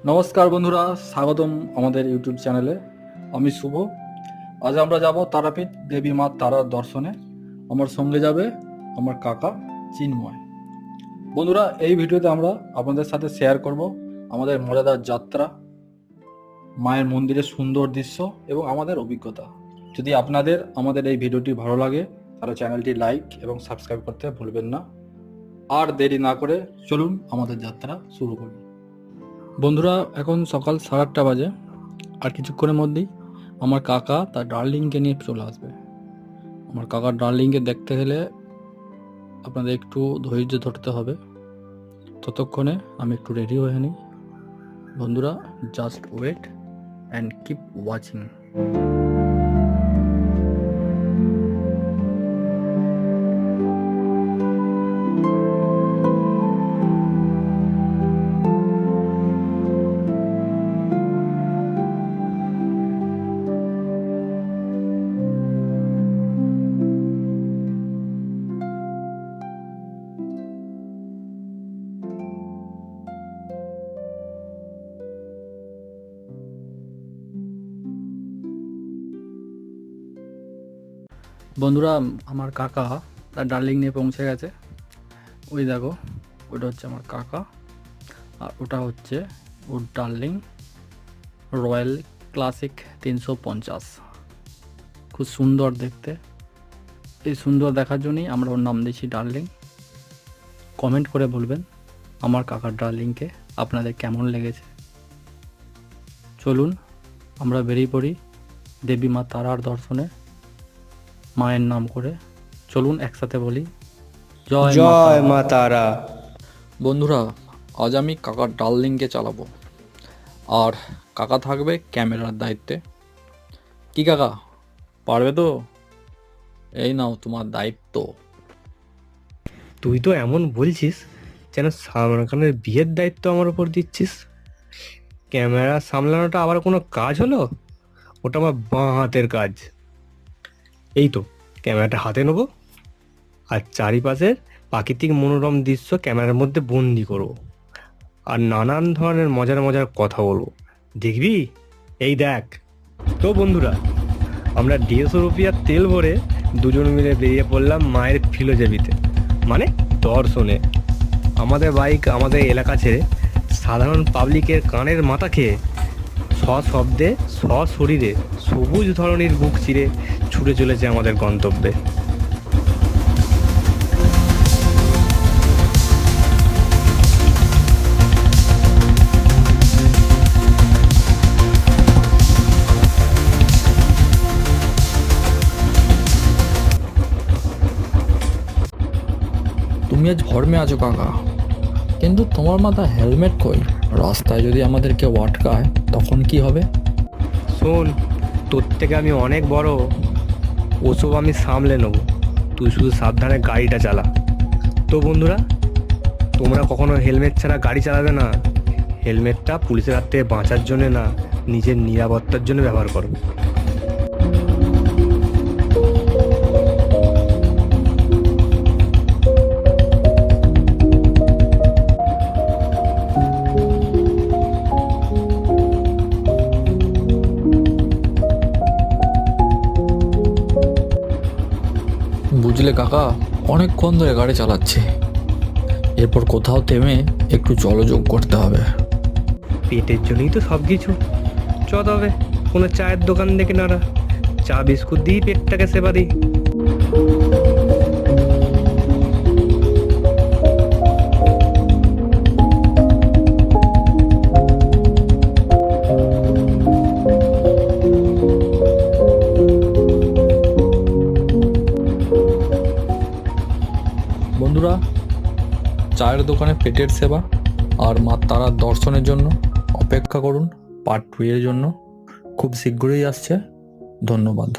নমস্কার বন্ধুরা, স্বাগতম আমাদের ইউটিউব চ্যানেলে। আমি শুভ। আজ আমরা যাব তারাপীঠ দেবী মা তারার দর্শনে। আমার সঙ্গে যাবে আমার কাকা চিন্ময়। বন্ধুরা, এই ভিডিওতে আমরা আপনাদের সাথে শেয়ার করব আমাদের মজাদার যাত্রা, মায়ের মন্দিরের সুন্দর দৃশ্য এবং আমাদের অভিজ্ঞতা। যদি আপনাদের আমাদের এই ভিডিওটি ভালো লাগে তাহলে চ্যানেলটি লাইক এবং সাবস্ক্রাইব করতে ভুলবেন না। আর দেরি না করে চলুন আমাদের যাত্রা শুরু করি। বন্ধুরা, এখন সকাল 8:30 বাজে। আর কিছুক্ষণের মধ্যেই আমার কাকা তার ডার্লিংকে নিয়ে চলে আসবে। আমার কাকার ডার্লিংকে দেখতে গেলে আপনাদের একটু ধৈর্য ধরতে হবে। ততক্ষণে আমি একটু রেডি হয়ে নিই। বন্ধুরা, just wait and keep watching. বন্ধুরা, আমার কাকা তার ডার্লিং নিয়ে পৌঁছে গেছে। ওই দেখো, ওটা হচ্ছে আমার কাকা আর ওটা হচ্ছে ওর ডার্লিং, রয়্যাল ক্লাসিক 350। খুব সুন্দর দেখতে। এই সুন্দর দেখার জন্যই আমরা ওর নাম দিয়েছি ডার্লিং। কমেন্ট করে বলবেন আমার কাকার ডার্লিংকে আপনাদের কেমন লেগেছে। চলুন আমরা বেরিয়ে পড়ি দেবী মা তারার দর্শনে, মায়ের নাম করে। চলুন একসাথে বলি জয় জয় মা তারা। বন্ধুরা, আজ আমি কাকার ডার্লিংকে চালাবো আর কাকা থাকবে ক্যামেরার দায়িত্বে। কি কাকা, পারবে তো? এই নাও তোমার দায়িত্ব। তুই তো এমন বলছিস যেন সালমান খানের বিয়ের দায়িত্ব আমার উপর দিচ্ছিস। ক্যামেরা সামলানোটা আবার কোনো কাজ হলো? ওটা আমার বাঁ হাতের কাজ। এই তো ক্যামেরাটা হাতে নেবো আর চারিপাশের প্রাকৃতিক মনোরম দৃশ্য ক্যামেরার মধ্যে বন্দি করবো আর নানান ধরনের মজার মজার কথা বলবো। দেখবি? এই দেখ তো বন্ধুরা, আমরা 150 রুপিয়ার তেল ভরে দুজন মিলে বেরিয়ে পড়লাম মায়ের ফিলোজফিতে, মানে দর্শনে। আমাদের বাইক আমাদের এলাকা ছেড়ে সাধারণ পাবলিকের কানের মাথা খেয়ে সশব্দে সশরীরে সবুজ ধরনের বুক চিরে ছুটে চলেছে আমাদের গন্তব্যে। তুমি আজ ভরমে আছো কাকা, কিন্তু তোমার মাথা হেলমেট কই? রাস্তায় যদি আমাদেরকে আটকায় তখন কি হবে? শোন, তোর থেকে আমি অনেক বড়, ওসব আমি সামলে নেবো। তুই শুধু সাবধানে গাড়িটা চালা। তো বন্ধুরা, তোমরা কখনো হেলমেট ছাড়া গাড়ি চালাবে না। হেলমেটটা পুলিশের হাত থেকে বাঁচার জন্য না, নিজের নিরাপত্তার জন্য ব্যবহার করো। বুঝলে কাকা, অনেকক্ষণ ধরে গাড়ি চালাচ্ছি। এরপর কোথাও থেমে একটু জলযোগ করতে হবে। পেটের জন্যই তো সব কিছু। চ তবে কোনো চায়ের দোকান দেখে নাড়া, চা বিস্কুট দিই পেটটাকে সেবা দিই। বন্ধুরা, চায়ের দোকানে পেটের সেবা আর মা তারার দর্শনের জন্য অপেক্ষা করুন পার্ট 2 এর জন্য। খুব শীঘ্রই আসছে। ধন্যবাদ।